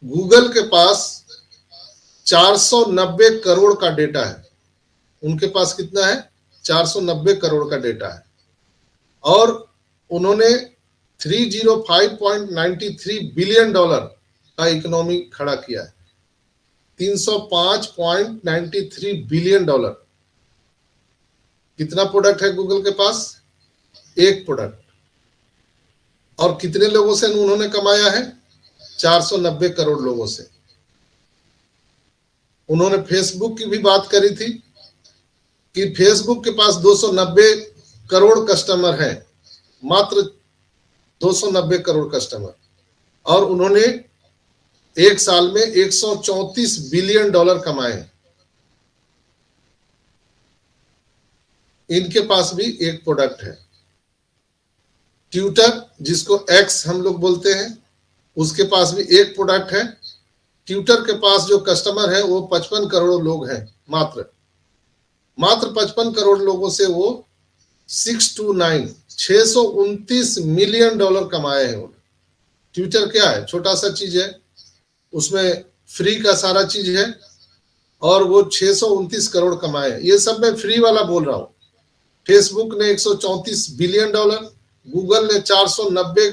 Google के पास 490 करोड़ का data है। उनके पास कितना है? 490 करोड़ का डेटा है। और उन्होंने 305.93 बिलियन डॉलर का इकोनॉमी खड़ा किया है। 305.93 बिलियन डॉलर। कितना प्रोडक्ट है गूगल के पास? एक प्रोडक्ट। और कितने लोगों से उन्होंने कमाया है? 490 करोड़ लोगों से। उन्होंने फेसबुक की भी बात करी थी कि फेसबुक के पास 290 करोड़ कस्टमर हैं, मात्र 290 करोड़ कस्टमर। और उन्होंने एक साल में 134 बिलियन डॉलर कमाए। इनके पास भी एक प्रोडक्ट है। ट्विटर, जिसको एक्स हम लोग बोलते हैं, उसके पास भी एक प्रोडक्ट है। ट्विटर के पास जो कस्टमर है वो 55 करोड़ लोग हैं। मात्र 55 करोड़ लोगों से वो 629 मिलियन डॉलर कमाए हैं। ट्विटर क्या है? छोटा सा चीज है, उसमें फ्री का सारा चीज है, और वो 629 करोड़ कमाए। ये सब मैं फ्री वाला बोल रहा हूं। फेसबुक ने 134 बिलियन डॉलर, गूगल ने 490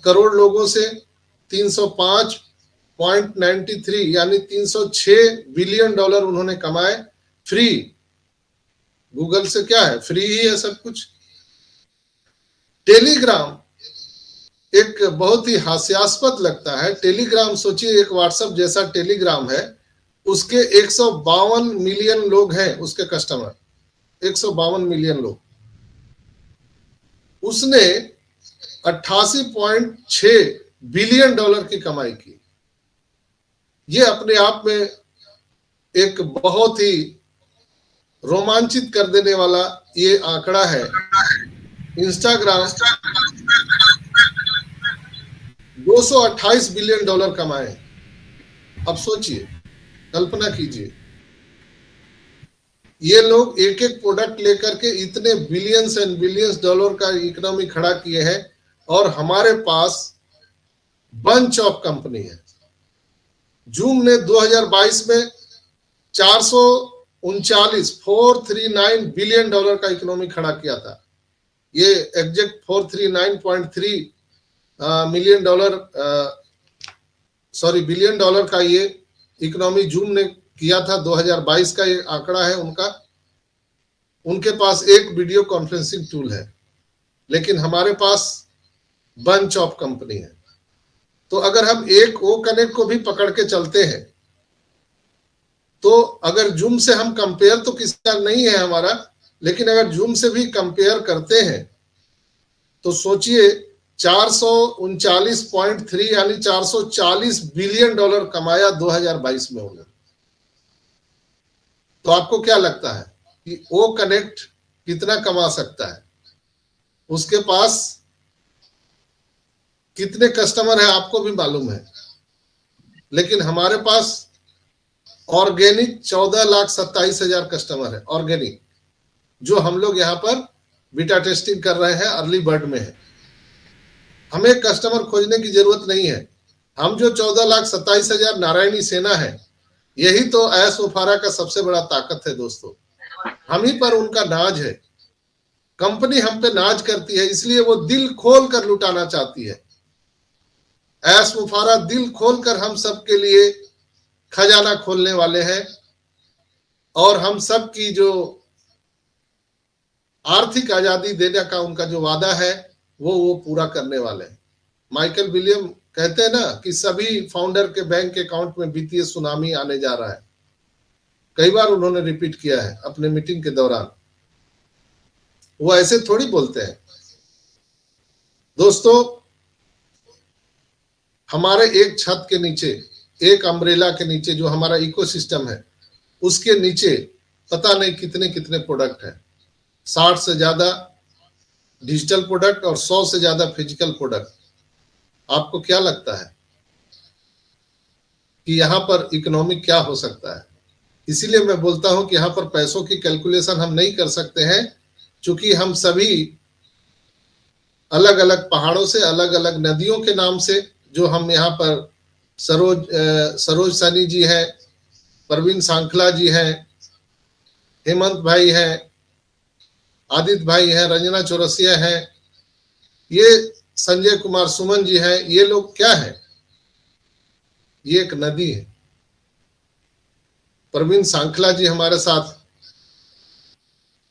करोड़ लोगों से 305.93 यानी 306 बिलियन डॉलर उन्होंने कमाए फ्री। गूगल से क्या है? फ्री ही है सब कुछ। टेलीग्राम एक बहुत ही हास्यास्पद लगता है। टेलीग्राम, सोचिए एक व्हाट्सएप जैसा टेलीग्राम है, उसके 152 मिलियन लोग हैं उसके कस्टमर, 152 मिलियन लोग। उसने 88.6 बिलियन डॉलर की कमाई की। ये अपने आप में एक बहुत ही रोमांचित कर देने वाला ये आंकड़ा है। इंस्टाग्राम 228 बिलियन डॉलर कमाए। अब सोचिए, कल्पना कीजिए, ये लोग एक एक प्रोडक्ट लेकर के इतने बिलियंस एंड बिलियंस डॉलर का इकोनॉमी खड़ा किए हैं, और हमारे पास बंच ऑफ कंपनी है। जूम ने 2022 में 439 बिलियन डॉलर का इकोनॉमी खड़ा किया था। ये exact 439.3 million dollar billion dollar का ये इकोनॉमी जूम ने किया था। 2022 का ये आंकड़ा है उनका। उनके पास एक वीडियो कॉन्फ्रेंसिंग टूल है, लेकिन हमारे पास बंच ऑफ कंपनी है। तो अगर हम एक ओ कनेक्ट को भी पकड़ के चलते हैं, तो अगर जूम से हम कंपेयर तो किसका नहीं है हमारा, लेकिन अगर जूम से भी कंपेयर करते हैं तो सोचिए 439.3 यानी 440 बिलियन डॉलर कमाया 2022 में उन्होंने। तो आपको क्या लगता है कि ओ कनेक्ट कितना कमा सकता है? उसके पास कितने कस्टमर है आपको भी मालूम है, लेकिन हमारे पास ऑर्गेनिक 14,27,000 कस्टमर है। ऑर्गेनिक, जो हम लोग यहाँ पर बीटा टेस्टिंग कर रहे हैं, अर्ली बर्ड में है। हमें कस्टमर खोजने की जरूरत नहीं है। हम जो 14,27,000 नारायणी सेना है, यही तो ऐश वफारा का सबसे बड़ा ताकत है दोस्तों। हम ही पर उनका नाज है। कंपनी हम पे नाज करती है, इसलिए वो दिल खोल कर लुटाना चाहती है। ऐश वफारा दिल खोल कर हम सब के लिए खजाना खोलने वाले हैं, और हम सब की जो आर्थिक आजादी देने का उनका जो वादा है वो पूरा करने वाले हैं। माइकल विलियम कहते हैं ना कि सभी फाउंडर के बैंक अकाउंट में वित्तीय सुनामी आने जा रहा है। कई बार उन्होंने रिपीट किया है अपने मीटिंग के दौरान। वो ऐसे थोड़ी बोलते हैं दोस्तों। हमारे एक छत के नीचे, एक अम्ब्रेला के नीचे जो हमारा इकोसिस्टम है, उसके नीचे पता नहीं कितने कितने प्रोडक्ट हैं। 60 से ज्यादा डिजिटल प्रोडक्ट और 100 से ज्यादा फिजिकल प्रोडक्ट। आपको क्या लगता है कि यहाँ पर इकोनॉमिक क्या हो सकता है? इसीलिए मैं बोलता हूं कि यहाँ पर पैसों की कैलकुलेशन हम नहीं कर सकते हैं, क्योंकि हम सभी अलग अलग पहाड़ों से, अलग अलग नदियों के नाम से जो हम यहाँ पर सरोज सनी जी है, प्रवीण सांखला जी हैं, हेमंत भाई है, आदित्य भाई है, रंजना चौरसिया है, ये संजय कुमार सुमन जी हैं। ये लोग क्या है? ये एक नदी है। प्रवीण सांखला जी हमारे साथ।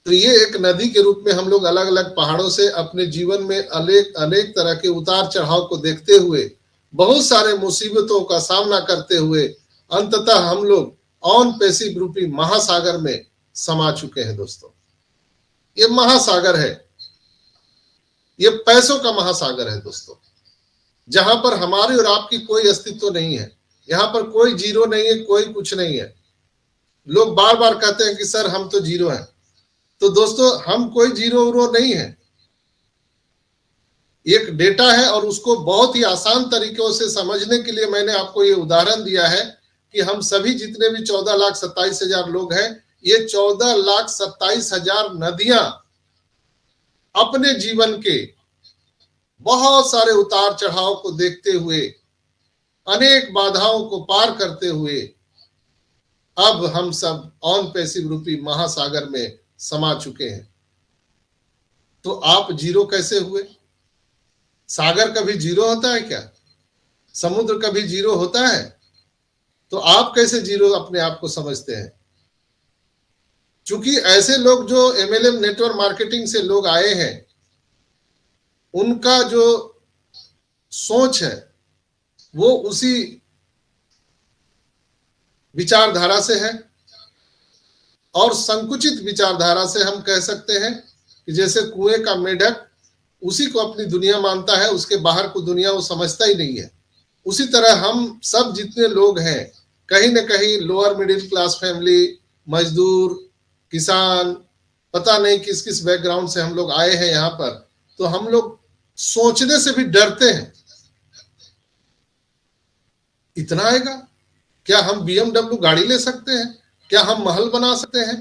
तो ये एक नदी के रूप में हम लोग अलग अलग पहाड़ों से अपने जीवन में अनेक तरह के उतार चढ़ाव को देखते हुए, बहुत सारे मुसीबतों का सामना करते हुए अंततः हम लोग ऑन पैसिव रूपी महासागर में समा चुके हैं। दोस्तों, ये महासागर है, ये पैसों का महासागर है दोस्तों, जहां पर हमारी और आपकी कोई अस्तित्व नहीं है। यहाँ पर कोई जीरो नहीं है, कोई कुछ नहीं है। लोग बार बार कहते हैं कि सर हम तो जीरो हैं। तो दोस्तों, हम कोई जीरो उरो नहीं है। एक डेटा है और उसको बहुत ही आसान तरीकों से समझने के लिए मैंने आपको ये उदाहरण दिया है कि हम सभी जितने भी 14,27,000 लोग हैं, ये 14,27,000 नदियां अपने जीवन के बहुत सारे उतार चढ़ाव को देखते हुए, अनेक बाधाओं को पार करते हुए अब हम सब ऑन पैसिव रूपी महासागर में समा चुके हैं। तो आप जीरो कैसे हुए? सागर कभी जीरो होता है क्या? समुद्र कभी जीरो होता है? तो आप कैसे जीरो अपने आप को समझते हैं? क्योंकि ऐसे लोग जो MLM नेटवर्क मार्केटिंग से लोग आए हैं, उनका जो सोच है वो उसी विचारधारा से है, और संकुचित विचारधारा से हम कह सकते हैं कि जैसे कुएं का मेढक उसी को अपनी दुनिया मानता है, उसके बाहर को दुनिया वो समझता ही नहीं है। उसी तरह हम सब जितने लोग हैं, कहीं न कहीं लोअर मिडिल क्लास फैमिली, मजदूर, किसान, पता नहीं किस किस बैकग्राउंड से हम लोग आए हैं यहाँ पर, तो हम लोग सोचने से भी डरते हैं। इतना आएगा? क्या हम BMW गाड़ी ले सकते हैं? क्या हम महल बना सकते हैं?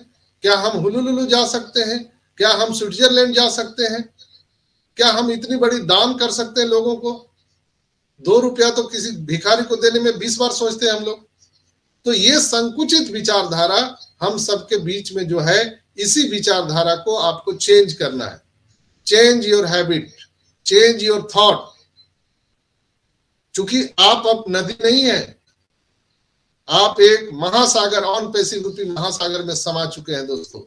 क्या हम हुलुलुलु जा सकते हैं? क्या हम स्विट्जरलैंड जा सकते हैं? क्या हम इतनी बड़ी दान कर सकते हैं लोगों को? 2 रुपया तो किसी भिखारी को देने में 20 बार सोचते हैं हम लोग। तो ये संकुचित विचारधारा हम सबके बीच में जो है, इसी विचारधारा को आपको चेंज करना है। Change your habit, change your thought. क्योंकि आप अब नदी नहीं है, आप एक महासागर, ऑन पैसिव रूपी महासागर में समा चुके हैं। दोस्तों,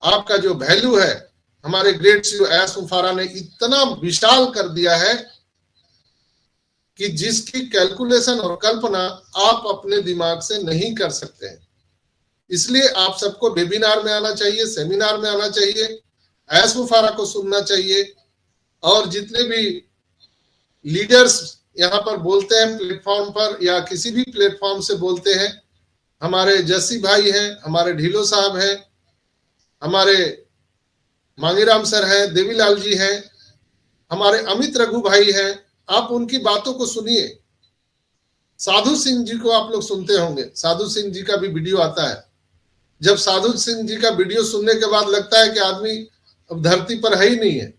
आपका जो वैल्यू है, हमारे ग्रेट CEO एस मुफारा ने इतना विशाल कर दिया है कि जिसकी कैलकुलेशन और कल्पना आप अपने दिमाग से नहीं कर सकते हैं। इसलिए आप सबको वेबिनार में आना चाहिए, सेमिनार में आना चाहिए, एस मुफारा को सुनना चाहिए, और जितने भी लीडर्स यहाँ पर बोलते हैं प्लेटफॉर्म पर या किसी भी प्लेटफॉर्म से बोलते हैं, हमारे जस्सी भाई हैं, हमारे ढीलो साहब हैं, हमारे मांगीराम सर हैं, देवीलाल जी हैं, हमारे अमित रघु भाई हैं, आप उनकी बातों को सुनिए। साधु सिंह जी को आप लोग सुनते होंगे, साधु सिंह जी का भी वीडियो आता है। जब साधु सिंह जी का वीडियो सुनने के बाद लगता है कि आदमी अब धरती पर है ही नहीं है,